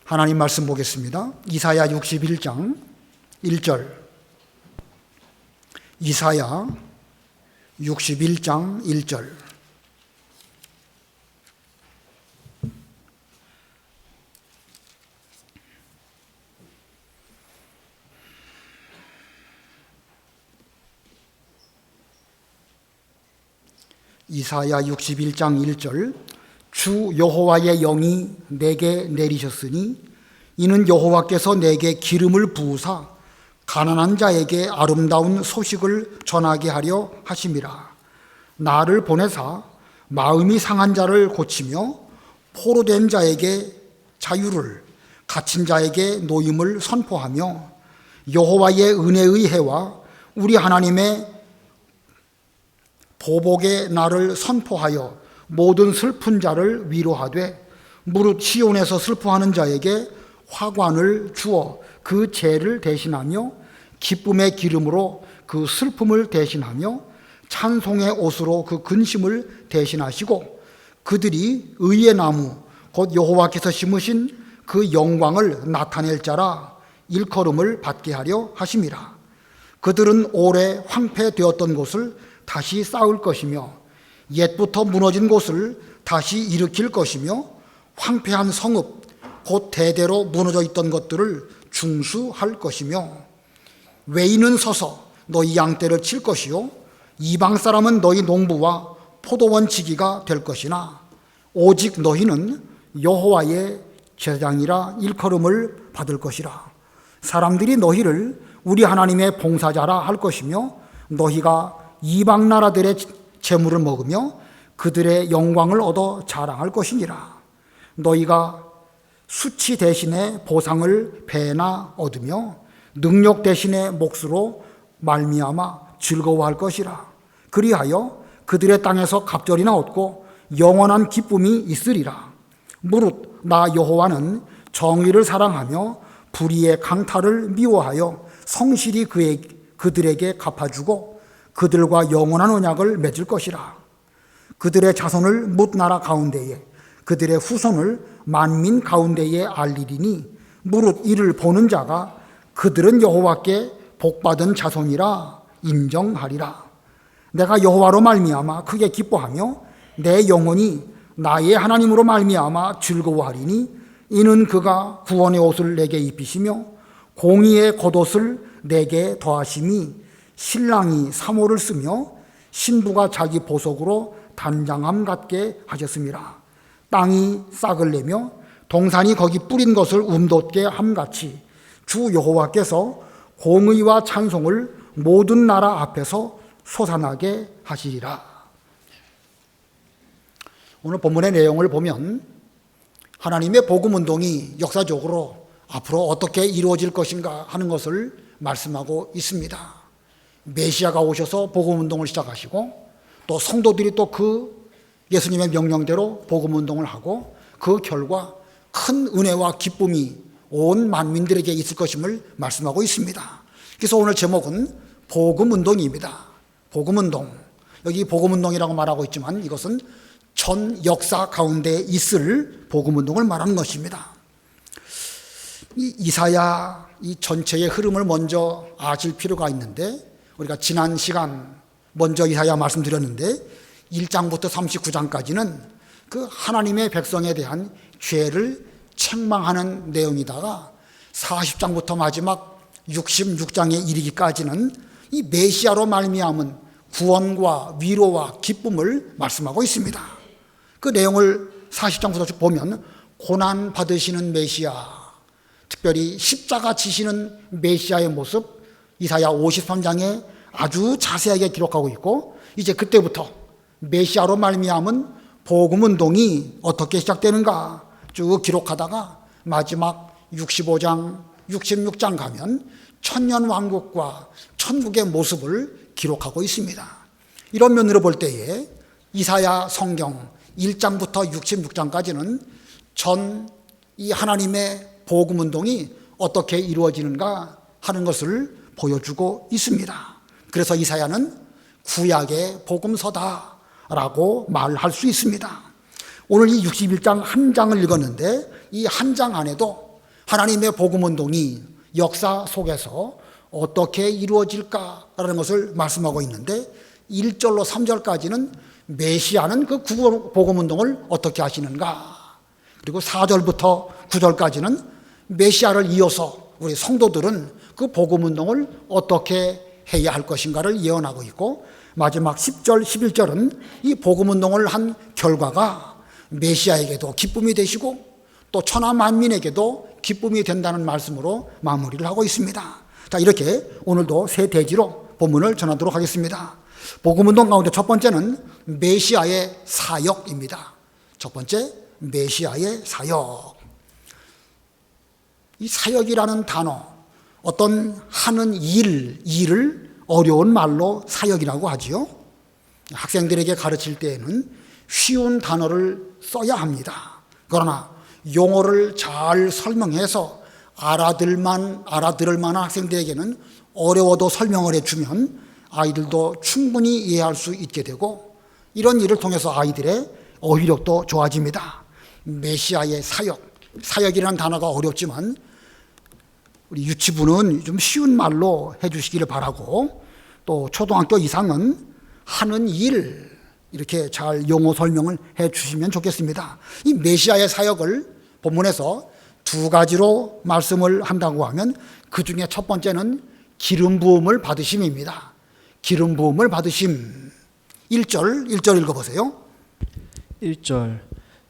하나님 말씀 보겠습니다. 이사야 61장 1절. 이사야 61장 1절. 이사야 61장 1절. 주 여호와의 영이 내게 내리셨으니 이는 여호와께서 내게 기름을 부으사 가난한 자에게 아름다운 소식을 전하게 하려 하심이라. 나를 보내사 마음이 상한 자를 고치며 포로된 자에게 자유를, 갇힌 자에게 노임을 선포하며 여호와의 은혜의 해와 우리 하나님의 보복의 날을 선포하여 모든 슬픈 자를 위로하되 무릇 시온에서 슬퍼하는 자에게 화관을 주어 그 죄를 대신하며 기쁨의 기름으로 그 슬픔을 대신하며 찬송의 옷으로 그 근심을 대신하시고 그들이 의의 나무 곧 여호와께서 심으신 그 영광을 나타낼 자라 일컬음을 받게 하려 하심이라. 그들은 오래 황폐되었던 곳을 다시 쌓을 것이며 옛부터 무너진 곳을 다시 일으킬 것이며 황폐한 성읍 곧 대대로 무너져 있던 것들을 중수할 것이며 외인은 서서 너희 양떼를 칠 것이요 이방 사람은 너희 농부와 포도원 지기가 될 것이나 오직 너희는 여호와의 제사장이라 일컬음을 받을 것이라. 사람들이 너희를 우리 하나님의 봉사자라 할 것이며 너희가 이방 나라들의 재물을 먹으며 그들의 영광을 얻어 자랑할 것이니라. 너희가 수치 대신에 보상을 배나 얻으며 능력 대신에 몫으로 말미암아 즐거워할 것이라. 그리하여 그들의 땅에서 갑절이나 얻고 영원한 기쁨이 있으리라. 무릇 나 여호와는 정의를 사랑하며 불의의 강탈을 미워하여 성실히 그들에게 갚아주고 그들과 영원한 언약을 맺을 것이라. 그들의 자손을 뭇 나라 가운데에 그들의 후손을 만민 가운데에 알리리니 무릇 이를 보는 자가 그들은 여호와께 복받은 자손이라 인정하리라. 내가 여호와로 말미암아 크게 기뻐하며 내 영혼이 나의 하나님으로 말미암아 즐거워하리니 이는 그가 구원의 옷을 내게 입히시며 공의의 겉옷을 내게 더하심이 신랑이 사모를 쓰며 신부가 자기 보석으로 단장함 같게 하셨습니다. 땅이 싹을 내며 동산이 거기 뿌린 것을 움돋게 함같이 주 여호와께서 공의와 찬송을 모든 나라 앞에서 솟아나게 하시리라. 오늘 본문의 내용을 보면 하나님의 복음운동이 역사적으로 앞으로 어떻게 이루어질 것인가 하는 것을 말씀하고 있습니다. 메시아가 오셔서 복음운동을 시작하시고 또 성도들이 또 그 예수님의 명령대로 복음운동을 하고 그 결과 큰 은혜와 기쁨이 온 만민들에게 있을 것임을 말씀하고 있습니다. 그래서 오늘 제목은 복음운동입니다. 복음운동. 여기 복음운동이라고 말하고 있지만 이것은 전 역사 가운데 있을 복음운동을 말하는 것입니다. 이사야 이 전체의 흐름을 먼저 아실 필요가 있는데 우리가 지난 시간 먼저 이사야 말씀드렸는데 1장부터 39장까지는 그 하나님의 백성에 대한 죄를 책망하는 내용이다가 40장부터 마지막 66장에 이르기까지는 이 메시아로 말미암은 구원과 위로와 기쁨을 말씀하고 있습니다. 그 내용을 40장부터 쭉 보면 고난 받으시는 메시아, 특별히 십자가 지시는 메시아의 모습 이사야 53장에 아주 자세하게 기록하고 있고 이제 그때부터 메시아로 말미암은 복음운동이 어떻게 시작되는가 쭉 기록하다가 마지막 65장, 66장 가면 천년왕국과 천국의 모습을 기록하고 있습니다. 이런 면으로 볼 때에 이사야 성경 1장부터 66장까지는 전 이 하나님의 복음운동이 어떻게 이루어지는가 하는 것을 보여주고 있습니다. 그래서 이사야는 구약의 복음서다라고 말할 수 있습니다. 오늘 이 61장 한 장을 읽었는데 이 한 장 안에도 하나님의 복음운동이 역사 속에서 어떻게 이루어질까라는 것을 말씀하고 있는데 1절로 3절까지는 메시아는 그 복음운동을 어떻게 하시는가, 그리고 4절부터 9절까지는 메시아를 이어서 우리 성도들은 그 복음운동을 어떻게 해야 할 것인가를 예언하고 있고, 마지막 10절, 11절은 이 복음운동을 한 결과가 메시아에게도 기쁨이 되시고 또 천하 만민에게도 기쁨이 된다는 말씀으로 마무리를 하고 있습니다. 자, 이렇게 오늘도 세 대지로 본문을 전하도록 하겠습니다. 복음운동 가운데 첫 번째는 메시아의 사역입니다. 첫 번째, 메시아의 사역. 이 사역이라는 단어, 어떤 하는 일을 어려운 말로 사역이라고 하지요. 학생들에게 가르칠 때에는 쉬운 단어를 써야 합니다. 그러나 용어를 잘 설명해서 알아들을 만한 학생들에게는 어려워도 설명을 해주면 아이들도 충분히 이해할 수 있게 되고, 이런 일을 통해서 아이들의 어휘력도 좋아집니다. 메시아의 사역이라는 단어가 어렵지만 우리 유치부는 좀 쉬운 말로 해주시기를 바라고, 또 초등학교 이상은 하는 일, 이렇게 잘 용어 설명을 해주시면 좋겠습니다. 이 메시아의 사역을 본문에서 두 가지로 말씀을 한다고 하면 그 중에 첫 번째는 기름 부음을 받으심입니다. 기름 부음을 받으심. 1절 읽어보세요. 1절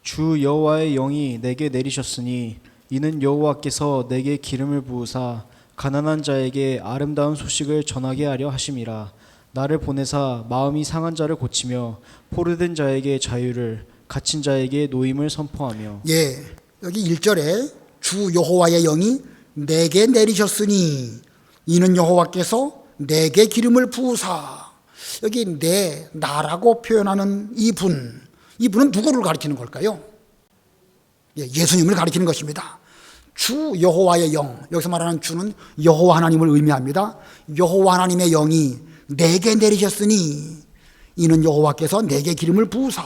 주 여호와의 영이 내게 내리셨으니 이는 여호와께서 내게 기름을 부으사 가난한 자에게 아름다운 소식을 전하게 하려 하심이라. 나를 보내사 마음이 상한 자를 고치며 포로된 자에게 자유를, 갇힌 자에게 노임을 선포하며. 예, 여기 1절에 주 여호와의 영이 내게 내리셨으니 이는 여호와께서 내게 기름을 부으사. 여기 나라고 표현하는 이분은 누구를 가리키는 걸까요? 예수님을 가리키는 것입니다. 주 여호와의 영, 여기서 말하는 주는 여호와 하나님을 의미합니다. 여호와 하나님의 영이 내게 내리셨으니 이는 여호와께서 내게 기름을 부으사.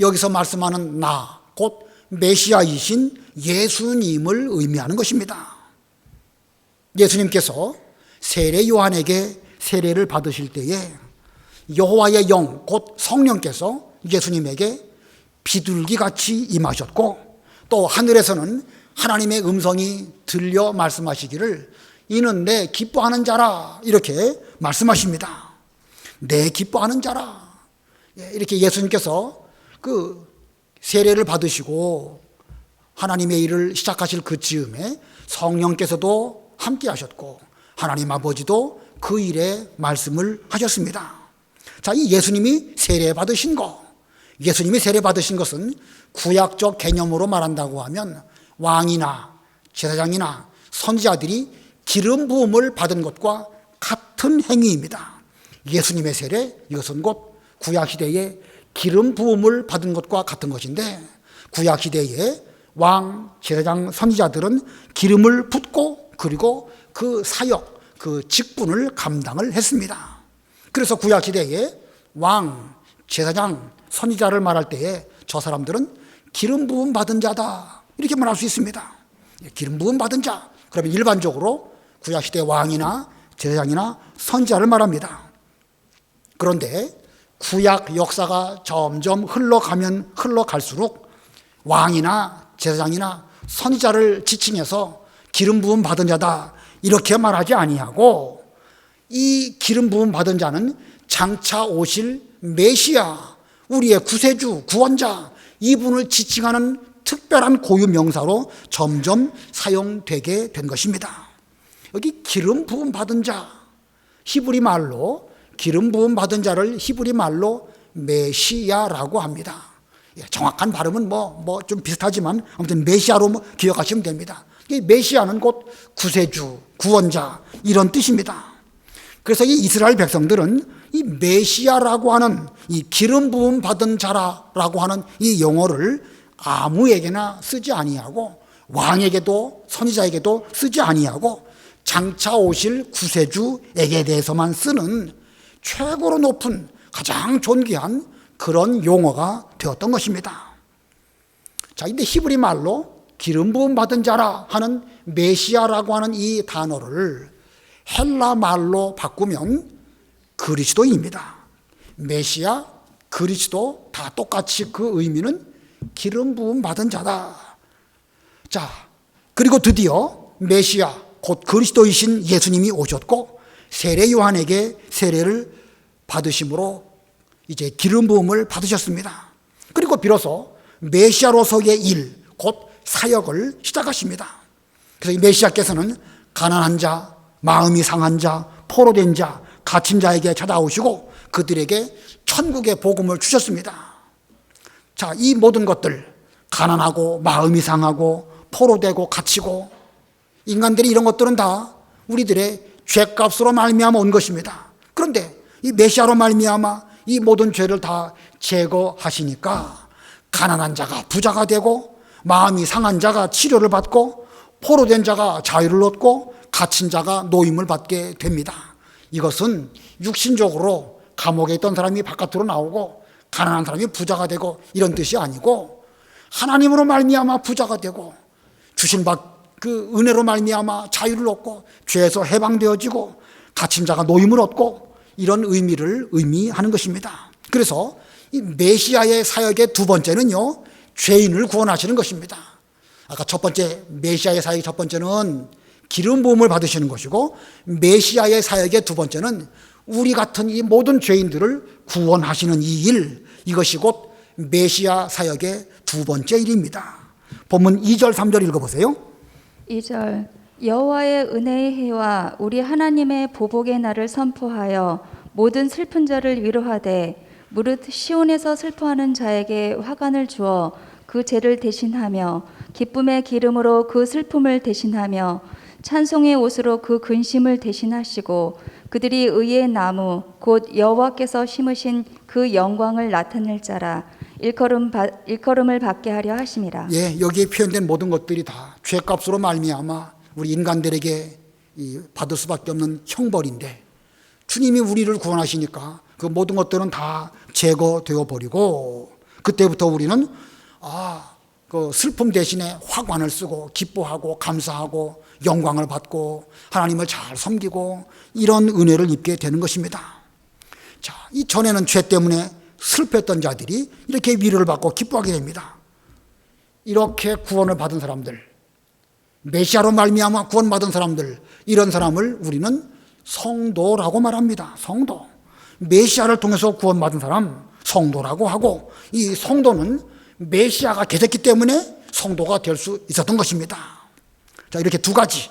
여기서 말씀하는 나, 곧 메시아이신 예수님을 의미하는 것입니다. 예수님께서 세례 요한에게 세례를 받으실 때에 여호와의 영, 곧 성령께서 예수님에게 비둘기같이 임하셨고, 또 하늘에서는 하나님의 음성이 들려 말씀하시기를 이는 내 기뻐하는 자라, 이렇게 말씀하십니다. 내 기뻐하는 자라. 이렇게 예수님께서 그 세례를 받으시고 하나님의 일을 시작하실 그 즈음에 성령께서도 함께 하셨고 하나님 아버지도 그 일에 말씀을 하셨습니다. 자, 이 예수님이 세례 받으신 것은 구약적 개념으로 말한다고 하면 왕이나 제사장이나 선지자들이 기름 부음을 받은 것과 같은 행위입니다. 예수님의 세례, 이것은 곧 구약시대에 기름 부음을 받은 것과 같은 것인데, 구약시대에 왕, 제사장, 선지자들은 기름을 붓고 그리고 그 사역, 그 직분을 감당을 했습니다. 그래서 구약시대에 왕, 제사장, 선지자를 말할 때에 저 사람들은 기름 부음 받은 자다, 이렇게 말할 수 있습니다. 기름 부음 받은 자, 그러면 일반적으로 구약시대 왕이나 제사장이나 선지자를 말합니다. 그런데 구약 역사가 점점 흘러갈수록 왕이나 제사장이나 선지자를 지칭해서 기름 부음 받은 자다, 이렇게 말하지 아니하고 이 기름 부음 받은 자는 장차 오실 메시아, 우리의 구세주, 구원자, 이분을 지칭하는 특별한 고유 명사로 점점 사용되게 된 것입니다. 여기 기름 부음 받은 자, 히브리 말로 기름 부음 받은 자를 히브리 말로 메시아라고 합니다. 정확한 발음은 좀 비슷하지만 아무튼 메시아로 기억하시면 됩니다. 메시아는 곧 구세주, 구원자, 이런 뜻입니다. 그래서 이 이스라엘 백성들은 이 메시아라고 하는 이 기름 부음 받은 자라고 하는 이 용어를 아무에게나 쓰지 아니하고 왕에게도 선지자에게도 쓰지 아니하고 장차 오실 구세주에게 대해서만 쓰는 최고로 높은 가장 존귀한 그런 용어가 되었던 것입니다. 자, 근데 히브리 말로 기름 부음 받은 자라 하는 메시아라고 하는 이 단어를 헬라 말로 바꾸면 그리스도입니다. 메시아, 그리스도 다 똑같이 그 의미는 기름 부음 받은 자다. 자, 그리고 드디어 메시아 곧 그리스도이신 예수님이 오셨고 세례 요한에게 세례를 받으심으로 이제 기름 부음을 받으셨습니다. 그리고 비로소 메시아로서의 일, 곧 사역을 시작하십니다. 그래서 이 메시아께서는 가난한 자, 마음이 상한 자, 포로된 자, 갇힌 자에게 찾아오시고 그들에게 천국의 복음을 주셨습니다. 자, 이 모든 것들, 가난하고 마음이 상하고 포로되고 갇히고 인간들이 이런 것들은 다 우리들의 죄값으로 말미암아 온 것입니다. 그런데 이 메시아로 말미암아 이 모든 죄를 다 제거하시니까 가난한 자가 부자가 되고 마음이 상한 자가 치료를 받고 포로된 자가 자유를 얻고 갇힌 자가 노임을 받게 됩니다. 이것은 육신적으로 감옥에 있던 사람이 바깥으로 나오고 가난한 사람이 부자가 되고 이런 뜻이 아니고 하나님으로 말미암아 부자가 되고 주신 그 은혜로 말미암아 자유를 얻고 죄에서 해방되어지고 갇힌 자가 노임을 얻고 이런 의미를 의미하는 것입니다. 그래서 이 메시아의 사역의 두 번째는요, 죄인을 구원하시는 것입니다. 아까 첫 번째 메시아의 사역의 첫 번째는 기름 부음을 받으시는 것이고 메시아의 사역의 두 번째는 우리 같은 이 모든 죄인들을 구원하시는 이 일, 이것이 곧 메시아 사역의 두 번째 일입니다. 본문 2절 3절 읽어보세요. 2절 여호와의 은혜의 해와 우리 하나님의 보복의 날을 선포하여 모든 슬픈 자를 위로하되 무릇 시온에서 슬퍼하는 자에게 화관을 주어 그 죄를 대신하며 기쁨의 기름으로 그 슬픔을 대신하며 찬송의 옷으로 그 근심을 대신하시고 그들이 의의 나무 곧 여호와께서 심으신 그 영광을 나타낼 자라 일컬음을 받게 하려 하심이라. 예, 여기에 표현된 모든 것들이 다 죄값으로 말미암아 우리 인간들에게 받을 수밖에 없는 형벌인데 주님이 우리를 구원하시니까 그 모든 것들은 다 제거되어 버리고 그때부터 우리는 그 슬픔 대신에 화관을 쓰고 기뻐하고 감사하고 영광을 받고 하나님을 잘 섬기고 이런 은혜를 입게 되는 것입니다. 자, 이 전에는 죄 때문에 슬펐던 자들이 이렇게 위로를 받고 기뻐하게 됩니다. 이렇게 구원을 받은 사람들, 메시아로 말미암아 구원받은 사람들, 이런 사람을 우리는 성도라고 말합니다. 성도. 메시아를 통해서 구원받은 사람 성도라고 하고 이 성도는 메시아가 계셨기 때문에 성도가 될 수 있었던 것입니다. 자, 이렇게 두 가지,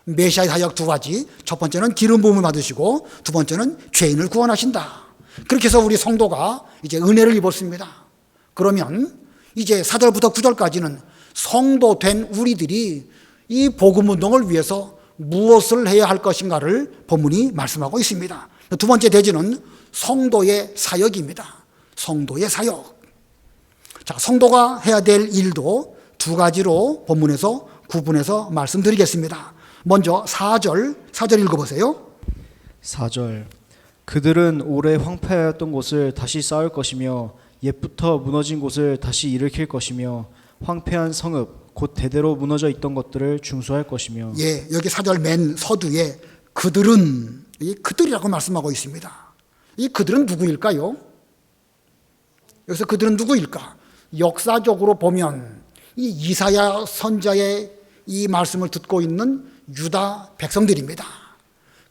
메시아의 사역 두 가지. 첫 번째는 기름 부음을 받으시고 두 번째는 죄인을 구원하신다. 그렇게 해서 우리 성도가 이제 은혜를 입었습니다. 그러면 이제 4절부터 9절까지는 성도 된 우리들이 이 복음 운동을 위해서 무엇을 해야 할 것인가를 본문이 말씀하고 있습니다. 두 번째 대지는 성도의 사역입니다. 성도의 사역. 자, 성도가 해야 될 일도 두 가지로 본문에서 구분해서 말씀드리겠습니다. 먼저 4절 읽어보세요. 4절 그들은 오래 황폐하였던 곳을 다시 쌓을 것이며 옛부터 무너진 곳을 다시 일으킬 것이며 황폐한 성읍 곧 대대로 무너져 있던 것들을 중수할 것이며. 예, 여기 4절 맨 서두에 그들은, 이 그들이라고 말씀하고 있습니다. 이 그들은 누구일까요? 여기서 그들은 누구일까? 역사적으로 보면 이 이사야 선자의 이 말씀을 듣고 있는 유다 백성들입니다.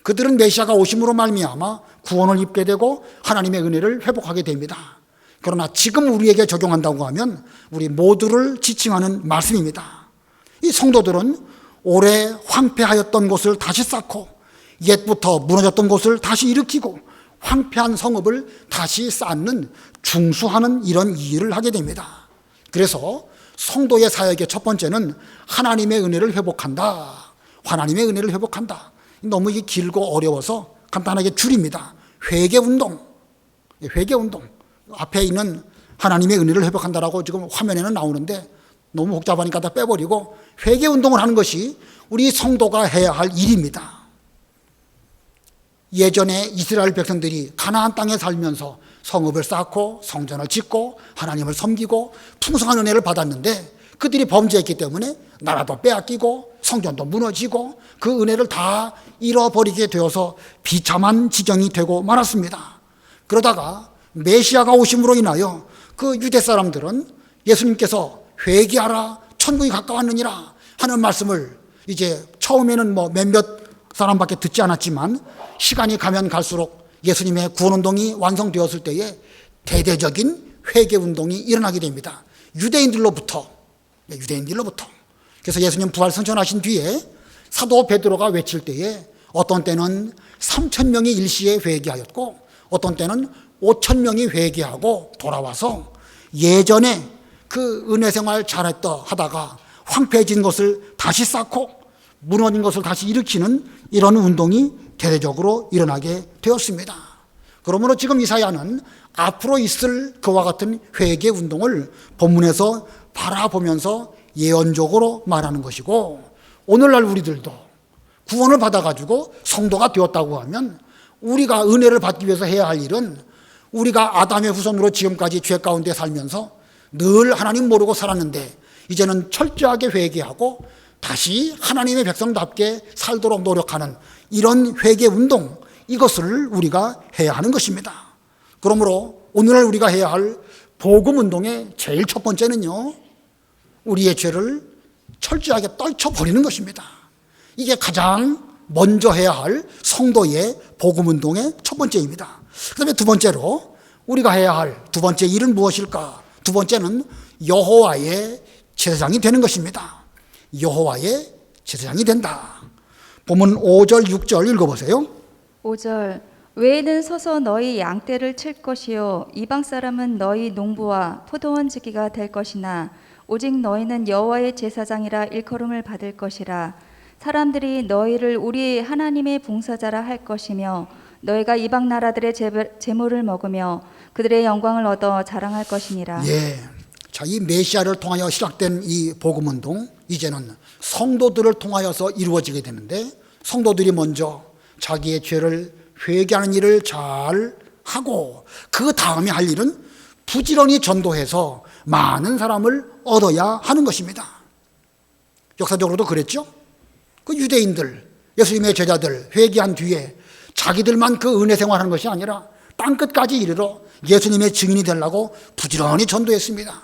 그들은 메시아가 오심으로 말미암아 구원을 입게 되고 하나님의 은혜를 회복하게 됩니다. 그러나 지금 우리에게 적용한다고 하면 우리 모두를 지칭하는 말씀입니다. 이 성도들은 오래 황폐하였던 곳을 다시 쌓고 옛부터 무너졌던 곳을 다시 일으키고 황폐한 성읍을 다시 쌓는 중수하는 이런 일을 하게 됩니다. 그래서 성도의 사역의 첫 번째는 하나님의 은혜를 회복한다. 하나님의 은혜를 회복한다. 너무 이게 길고 어려워서 간단하게 줄입니다. 회개운동. 회개운동. 앞에 있는 하나님의 은혜를 회복한다라고 지금 화면에는 나오는데 너무 복잡하니까 다 빼버리고 회개운동을 하는 것이 우리 성도가 해야 할 일입니다. 예전에 이스라엘 백성들이 가나안 땅에 살면서 성읍을 쌓고 성전을 짓고 하나님을 섬기고 풍성한 은혜를 받았는데 그들이 범죄했기 때문에 나라도 빼앗기고 성전도 무너지고 그 은혜를 다 잃어버리게 되어서 비참한 지경이 되고 말았습니다. 그러다가 메시아가 오심으로 인하여 그 유대 사람들은 예수님께서 회개하라 천국이 가까웠느니라 하는 말씀을 이제 처음에는 뭐 몇몇 사람밖에 듣지 않았지만 시간이 가면 갈수록 예수님의 구원운동이 완성되었을 때에 대대적인 회개운동이 일어나게 됩니다. 유대인들로부터. 그래서 예수님 부활 승천하신 뒤에 사도 베드로가 외칠 때에 어떤 때는 3,000명이 일시에 회개하였고 어떤 때는 5,000명이 회개하고 돌아와서 예전에 그 은혜 생활 잘했다 하다가 황폐해진 것을 다시 쌓고 무너진 것을 다시 일으키는 이런 운동이 대대적으로 일어나게 되었습니다. 그러므로 지금 이사야는 앞으로 있을 그와 같은 회개 운동을 본문에서 바라보면서 예언적으로 말하는 것이고, 오늘날 우리들도 구원을 받아가지고 성도가 되었다고 하면 우리가 은혜를 받기 위해서 해야 할 일은 우리가 아담의 후손으로 지금까지 죄 가운데 살면서 늘 하나님 모르고 살았는데 이제는 철저하게 회개하고 다시 하나님의 백성답게 살도록 노력하는 이런 회개 운동, 이것을 우리가 해야 하는 것입니다. 그러므로 오늘날 우리가 해야 할 복음 운동의 제일 첫 번째는요, 우리의 죄를 철저하게 떨쳐버리는 것입니다. 이게 가장 먼저 해야 할 성도의 복음 운동의 첫 번째입니다. 그 다음에 두 번째로 우리가 해야 할 두 번째 일은 무엇일까? 두 번째는 여호와의 제사장이 되는 것입니다. 여호와의 제사장이 된다. 본문 5절 6절 읽어보세요. 5절 외에는 서서 너희 양떼를 칠 것이요 이방 사람은 너희 농부와 포도원 지기가 될 것이나 오직 너희는 여호와의 제사장이라 일컬음을 받을 것이라. 사람들이 너희를 우리 하나님의 봉사자라 할 것이며 너희가 이방 나라들의 제물을 먹으며 그들의 영광을 얻어 자랑할 것이니라. 예. 자, 이 메시아를 통하여 시작된 이 복음 운동, 이제는 성도들을 통하여서 이루어지게 되는데, 성도들이 먼저 자기의 죄를 회개하는 일을 잘 하고 그 다음에 할 일은 부지런히 전도해서 많은 사람을 얻어야 하는 것입니다. 역사적으로도 그랬죠. 그 유대인들, 예수님의 제자들 회개한 뒤에 자기들만 그 은혜 생활하는 것이 아니라 땅끝까지 이르러 예수님의 증인이 되려고 부지런히 전도했습니다.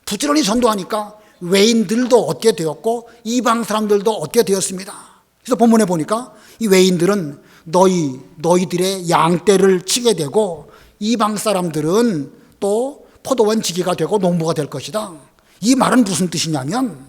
부지런히 전도하니까 외인들도 얻게 되었고 이방 사람들도 얻게 되었습니다. 그래서 본문에 보니까 이 외인들은 너희들의 양떼를 치게 되고 이방 사람들은 또 포도원 지기가 되고 농부가 될 것이다. 이 말은 무슨 뜻이냐면,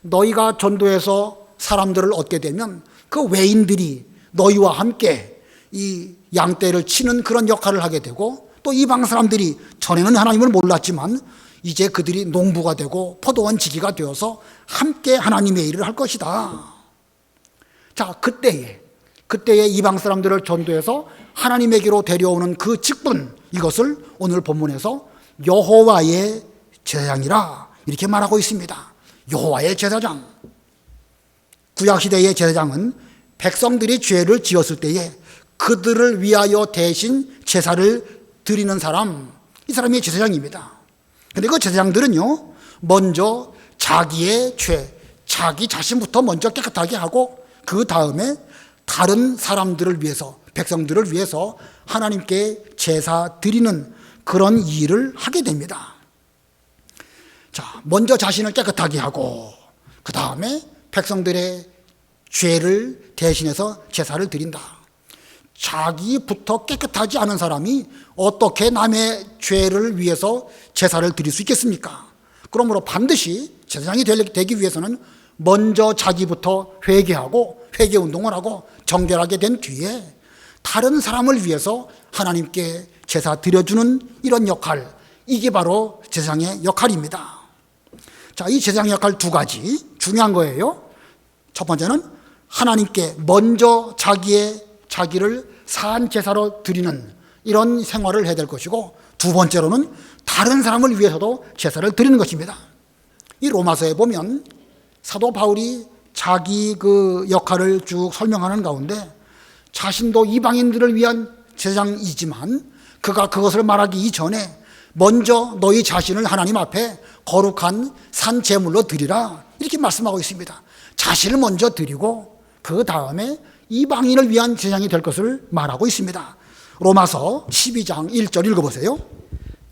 너희가 전도해서 사람들을 얻게 되면 그 외인들이 너희와 함께 이 양떼를 치는 그런 역할을 하게 되고, 또 이방 사람들이 전에는 하나님을 몰랐지만 이제 그들이 농부가 되고 포도원 지기가 되어서 함께 하나님의 일을 할 것이다. 자, 그때에 이방 사람들을 전도해서 하나님에게로 데려오는 그 직분, 이것을 오늘 본문에서 여호와의 제사장이라 이렇게 말하고 있습니다. 여호와의 제사장. 구약시대의 제사장은 백성들이 죄를 지었을 때에 그들을 위하여 대신 제사를 드리는 사람, 이 사람이 제사장입니다. 근데 그 제사장들은요, 먼저 자기의 죄, 자기 자신부터 먼저 깨끗하게 하고 그 다음에 다른 사람들을 위해서, 백성들을 위해서 하나님께 제사 드리는 그런 일을 하게 됩니다. 자, 먼저 자신을 깨끗하게 하고 그 다음에 백성들의 죄를 대신해서 제사를 드린다. 자기부터 깨끗하지 않은 사람이 어떻게 남의 죄를 위해서 제사를 드릴 수 있겠습니까? 그러므로 반드시 제사장이 되기 위해서는 먼저 자기부터 회개하고 회개운동을 하고 정결하게 된 뒤에 다른 사람을 위해서 하나님께 제사 드려주는 이런 역할, 이게 바로 제사장의 역할입니다. 자, 이 제사장의 역할 두 가지 중요한 거예요. 첫 번째는 하나님께 먼저 자기를 산 제사로 드리는 이런 생활을 해야 될 것이고, 두 번째로는 다른 사람을 위해서도 제사를 드리는 것입니다. 이 로마서에 보면 사도 바울이 자기 그 역할을 쭉 설명하는 가운데 자신도 이방인들을 위한 제사장이지만 그가 그것을 말하기 이전에 먼저 너희 자신을 하나님 앞에 거룩한 산 제물로 드리라, 이렇게 말씀하고 있습니다. 자신을 먼저 드리고 그 다음에 이방인을 위한 제사장이 될 것을 말하고 있습니다. 로마서 12장 1절 읽어보세요.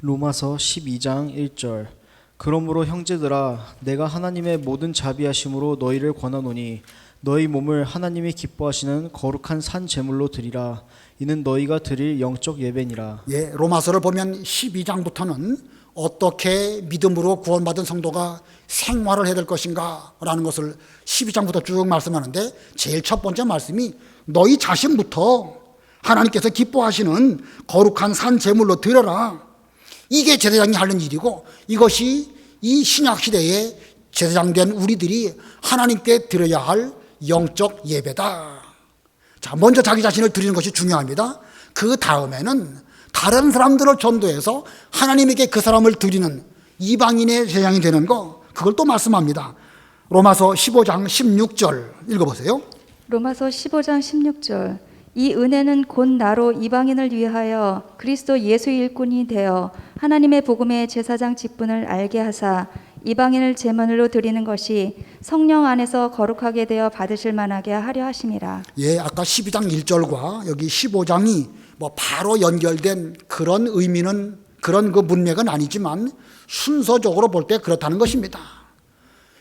로마서 12장 1절. 그러므로 형제들아, 내가 하나님의 모든 자비하심으로 너희를 권하노니 너희 몸을 하나님이 기뻐하시는 거룩한 산 제물로 드리라. 이는 너희가 드릴 영적 예배니라. 예, 로마서를 보면 12장부터는 어떻게 믿음으로 구원받은 성도가 생활을 해야 될 것인가 라는 것을 12장부터 쭉 말씀하는데, 제일 첫 번째 말씀이 너희 자신부터 하나님께서 기뻐하시는 거룩한 산 제물로 드려라. 이게 제사장이 하는 일이고, 이것이 이 신약 시대에 제사장 된 우리들이 하나님께 드려야 할 영적 예배다. 자, 먼저 자기 자신을 드리는 것이 중요합니다. 그 다음에는 다른 사람들을 전도해서 하나님에게 그 사람을 드리는 이방인의 제사장이 되는 거, 그걸 또 말씀합니다. 로마서 15장 16절 읽어보세요. 로마서 15장 16절. 이 은혜는 곧 나로 이방인을 위하여 그리스도 예수 일꾼이 되어 하나님의 복음의 제사장 직분을 알게 하사 이방인을 제물로 드리는 것이 성령 안에서 거룩하게 되어 받으실 만하게 하려 하심이라. 예, 아까 12장 1절과 여기 15장이 뭐 바로 연결된 그런 의미는, 그런 그 문맥은 아니지만 순서적으로 볼 때 그렇다는 것입니다.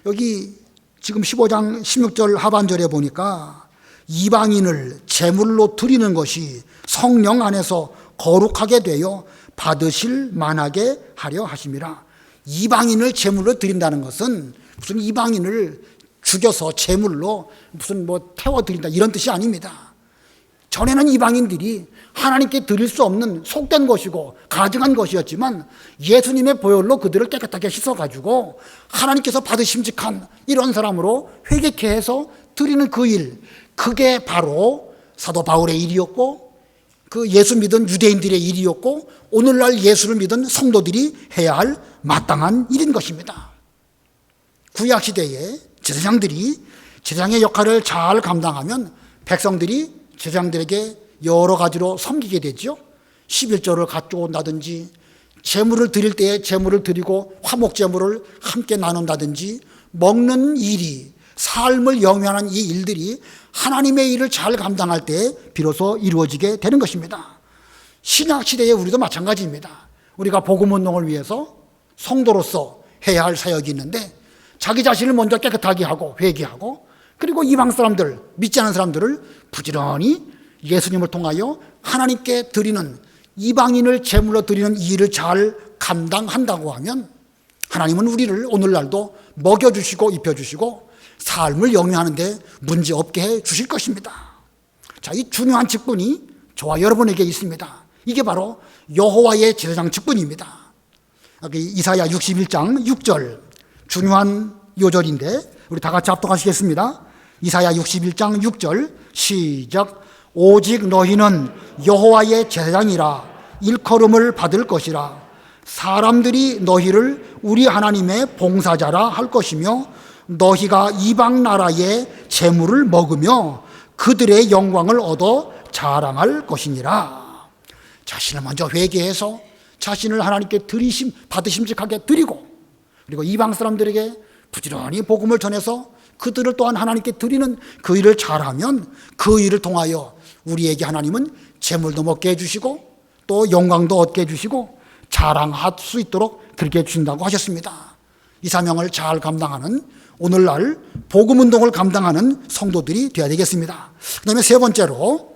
여기 지금 15장 16절 하반절에 보니까 이방인을 제물로 드리는 것이 성령 안에서 거룩하게 되어 받으실 만하게 하려 하심이라. 이방인을 제물로 드린다는 것은 무슨 이방인을 죽여서 제물로 무슨 뭐 태워드린다 이런 뜻이 아닙니다. 전에는 이방인들이 하나님께 드릴 수 없는 속된 것이고 가증한 것이었지만 예수님의 보혈로 그들을 깨끗하게 씻어가지고 하나님께서 받으심직한 이런 사람으로 회개케 해서 드리는 그 일, 그게 바로 사도 바울의 일이었고 그 예수 믿은 유대인들의 일이었고 오늘날 예수를 믿은 성도들이 해야 할 마땅한 일인 것입니다. 구약시대에 제사장들이 제사장의 역할을 잘 감당하면 백성들이 제사장들에게 여러 가지로 섬기게 되죠. 11조를 가져온다든지 제물을 드릴 때에 제물을 드리고 화목 제물을 함께 나눈다든지 먹는 일이, 삶을 영위하는 이 일들이 하나님의 일을 잘 감당할 때 비로소 이루어지게 되는 것입니다. 신약 시대에 우리도 마찬가지입니다. 우리가 복음 운동을 위해서 성도로서 해야 할 사역이 있는데 자기 자신을 먼저 깨끗하게 하고 회개하고 그리고 이방 사람들, 믿지 않은 사람들을 부지런히 예수님을 통하여 하나님께 드리는, 이방인을 제물로 드리는 이 일을 잘 감당한다고 하면 하나님은 우리를 오늘날도 먹여주시고 입혀주시고 삶을 영위하는 데 문제없게 해 주실 것입니다. 자, 이 중요한 직분이 저와 여러분에게 있습니다. 이게 바로 여호와의 제사장 직분입니다. 여기 이사야 61장 6절 중요한 요절인데 우리 다 같이 합독하시겠습니다. 이사야 61장 6절 시작. 오직 너희는 여호와의 제사장이라 일컬음을 받을 것이라. 사람들이 너희를 우리 하나님의 봉사자라 할 것이며 너희가 이방 나라의 재물을 먹으며 그들의 영광을 얻어 자랑할 것이니라. 자신을 먼저 회개해서 자신을 하나님께 받으심직하게 드리고 그리고 이방 사람들에게 부지런히 복음을 전해서 그들을 또한 하나님께 드리는 그 일을 잘하면 그 일을 통하여 우리에게 하나님은 재물도 먹게 해주시고 또 영광도 얻게 해주시고 자랑할 수 있도록 그렇게 해주신다고 하셨습니다. 이 사명을 잘 감당하는 오늘날 복음운동을 감당하는 성도들이 되어야 되겠습니다. 그 다음에 세 번째로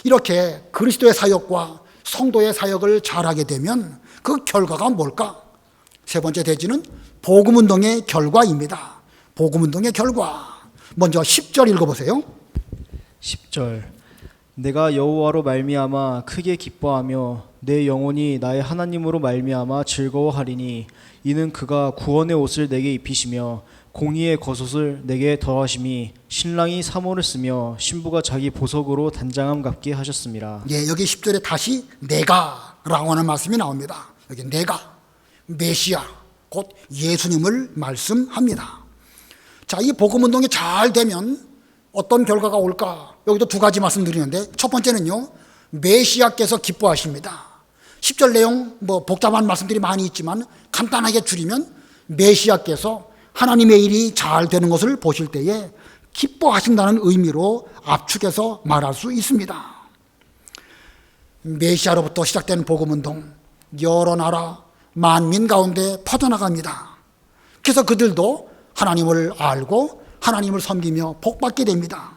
이렇게 그리스도의 사역과 성도의 사역을 잘하게 되면 그 결과가 뭘까? 세 번째 대지는 복음운동의 결과입니다. 복음운동의 결과. 먼저 10절 읽어보세요. 10절. 내가 여호와로 말미암아 크게 기뻐하며 내 영혼이 나의 하나님으로 말미암아 즐거워하리니 이는 그가 구원의 옷을 내게 입히시며 공의의 겉옷을 내게 더하심이 신랑이 사모를 쓰며 신부가 자기 보석으로 단장함 같게 하셨습니다. 예, 여기 10절에 다시 내가라고 하는 말씀이 나옵니다. 여기 내가 메시아 곧 예수님을 말씀합니다. 자, 이 복음운동이 잘 되면 어떤 결과가 올까? 여기도 두 가지 말씀드리는데 첫 번째는요, 메시아께서 기뻐하십니다. 10절 내용 복잡한 말씀들이 많이 있지만 간단하게 줄이면 메시아께서 하나님의 일이 잘 되는 것을 보실 때에 기뻐하신다는 의미로 압축해서 말할 수 있습니다. 메시아로부터 시작된 복음운동, 여러 나라 만민 가운데 퍼져나갑니다. 그래서 그들도 하나님을 알고 하나님을 섬기며 복받게 됩니다.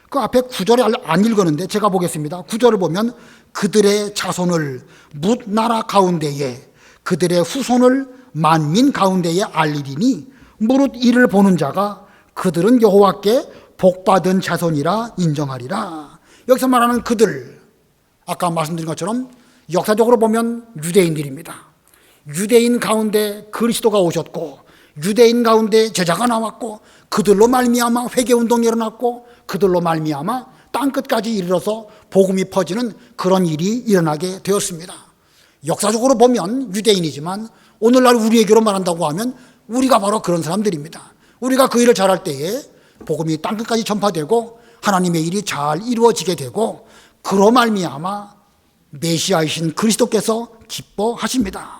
그 앞에 9절을 안 읽었는데 제가 보겠습니다. 9절을 보면 그들의 자손을 뭇 나라 가운데에 그들의 후손을 만민 가운데에 알리리니 무릇 이를 보는 자가 그들은 여호와께 복받은 자손이라 인정하리라. 여기서 말하는 그들, 아까 말씀드린 것처럼 역사적으로 보면 유대인들입니다. 유대인 가운데 그리스도가 오셨고 유대인 가운데 제자가 나왔고 그들로 말미암아 회개운동이 일어났고 그들로 말미암아 땅끝까지 이르러서 복음이 퍼지는 그런 일이 일어나게 되었습니다. 역사적으로 보면 유대인이지만 오늘날 우리에게로 말한다고 하면 우리가 바로 그런 사람들입니다. 우리가 그 일을 잘할 때에 복음이 땅끝까지 전파되고 하나님의 일이 잘 이루어지게 되고 그로 말미암아 메시아이신 그리스도께서 기뻐하십니다.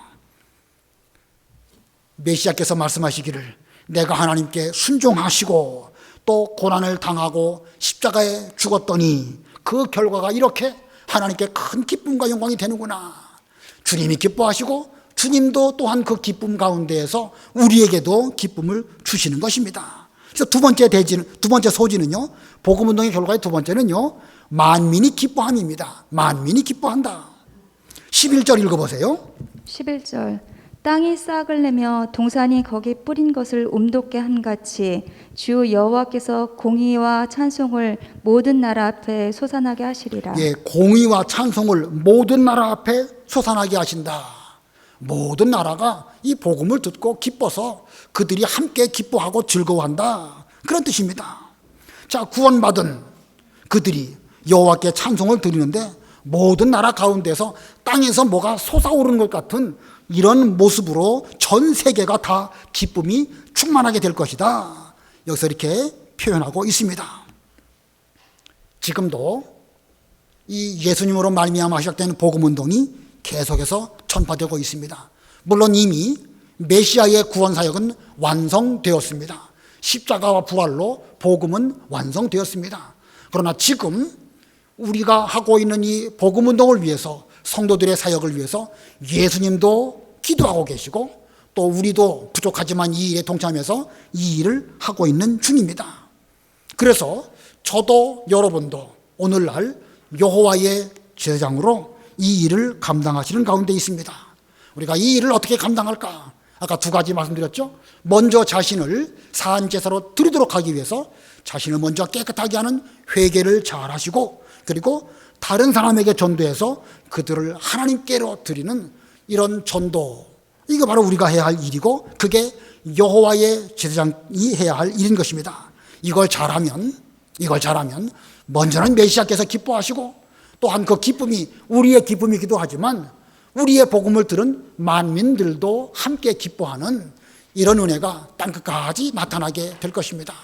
메시아께서 말씀하시기를 내가 하나님께 순종하시고 또 고난을 당하고 십자가에 죽었더니 그 결과가 이렇게 하나님께 큰 기쁨과 영광이 되는구나. 주님이 기뻐하시고 주님도 또한 그 기쁨 가운데에서 우리에게도 기쁨을 주시는 것입니다. 그래서 두 번째 소지는요, 복음운동의 결과의 두 번째는요, 만민이 기뻐함입니다. 만민이 기뻐한다. 11절 읽어보세요. 11절 땅이 싹을 내며 동산이 거기 뿌린 것을 움돋게 한같이 주 여호와께서 공의와 찬송을 모든 나라 앞에 솟아나게 하시리라. 예, 공의와 찬송을 모든 나라 앞에 솟아나게 하신다. 모든 나라가 이 복음을 듣고 기뻐서 그들이 함께 기뻐하고 즐거워한다. 그런 뜻입니다. 자, 구원받은 그들이 여호와께 찬송을 드리는데 모든 나라 가운데서 땅에서 뭐가 솟아오르는 것 같은 이런 모습으로 전 세계가 다 기쁨이 충만하게 될 것이다. 여기서 이렇게 표현하고 있습니다. 지금도 이 예수님으로 말미암아 시작된 복음운동이 계속해서 전파되고 있습니다. 물론 이미 메시아의 구원사역은 완성되었습니다. 십자가와 부활로 복음은 완성되었습니다. 그러나 지금 우리가 하고 있는 이 복음운동을 위해서 성도들의 사역을 위해서 예수님도 기도하고 계시고 또 우리도 부족하지만 이 일에 동참해서 이 일을 하고 있는 중입니다. 그래서 저도 여러분도 오늘날 여호와의 제사장으로 이 일을 감당하시는 가운데 있습니다. 우리가 이 일을 어떻게 감당할까? 아까 두 가지 말씀드렸죠. 먼저 자신을 사한 제사로 드리도록 하기 위해서 자신을 먼저 깨끗하게 하는 회개를 잘 하시고 그리고 다른 사람에게 전도해서 그들을 하나님께로 드리는 이런 전도, 이거 바로 우리가 해야 할 일이고 그게 여호와의 제사장이 해야 할 일인 것입니다. 이걸 잘하면 먼저는 메시아께서 기뻐하시고 또한 그 기쁨이 우리의 기쁨이기도 하지만 우리의 복음을 들은 만민들도 함께 기뻐하는 이런 은혜가 땅끝까지 나타나게 될 것입니다.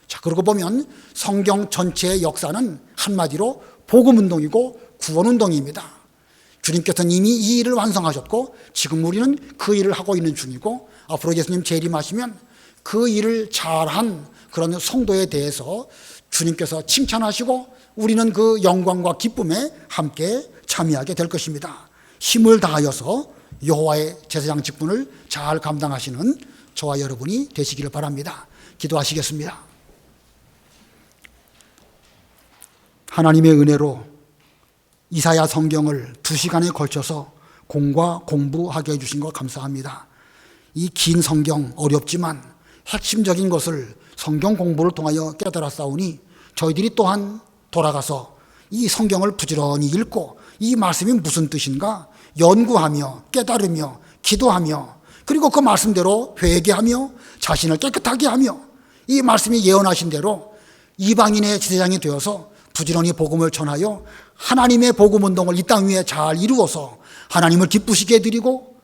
자, 그러고 보면 성경 전체의 역사는 한마디로 복음운동이고 구원운동입니다. 주님께서는 이미 이 일을 완성하셨고 지금 우리는 그 일을 하고 있는 중이고 앞으로 예수님 재림하시면 그 일을 잘한 그런 성도에 대해서 주님께서 칭찬하시고 우리는 그 영광과 기쁨에 함께 참여하게 될 것입니다. 힘을 다하여서 여호와의 제사장 직분을 잘 감당하시는 저와 여러분이 되시기를 바랍니다. 기도하시겠습니다. 하나님의 은혜로 이사야 성경을 2시간에 걸쳐서 공부하게 해주신 것 감사합니다. 이 긴 성경 어렵지만 핵심적인 것을 성경 공부를 통하여 깨달았사오니 저희들이 또한 돌아가서 이 성경을 부지런히 읽고 이 말씀이 무슨 뜻인가 연구하며 깨달으며 기도하며 그리고 그 말씀대로 회개하며 자신을 깨끗하게 하며 이 말씀이 예언하신 대로 이방인의 제사장이 되어서 부지런히 복음을 전하여 하나님의 복음운동을 이 땅 위에 잘 이루어서 하나님을 기쁘시게 해드리고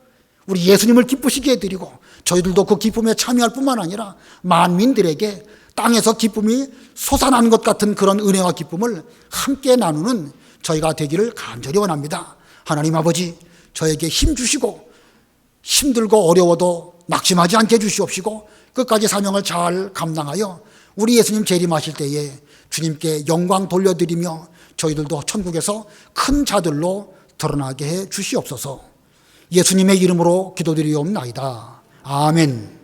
우리 예수님을 기쁘시게 해드리고 저희들도 그 기쁨에 참여할 뿐만 아니라 만민들에게 땅에서 기쁨이 솟아나는 것 같은 그런 은혜와 기쁨을 함께 나누는 저희가 되기를 간절히 원합니다. 하나님 아버지, 저에게 힘 주시고 힘들고 어려워도 낙심하지 않게 해주시옵시고 끝까지 사명을 잘 감당하여 우리 예수님 재림하실 때에 주님께 영광 돌려드리며 저희들도 천국에서 큰 자들로 드러나게 해 주시옵소서. 예수님의 이름으로 기도드리옵나이다. 아멘.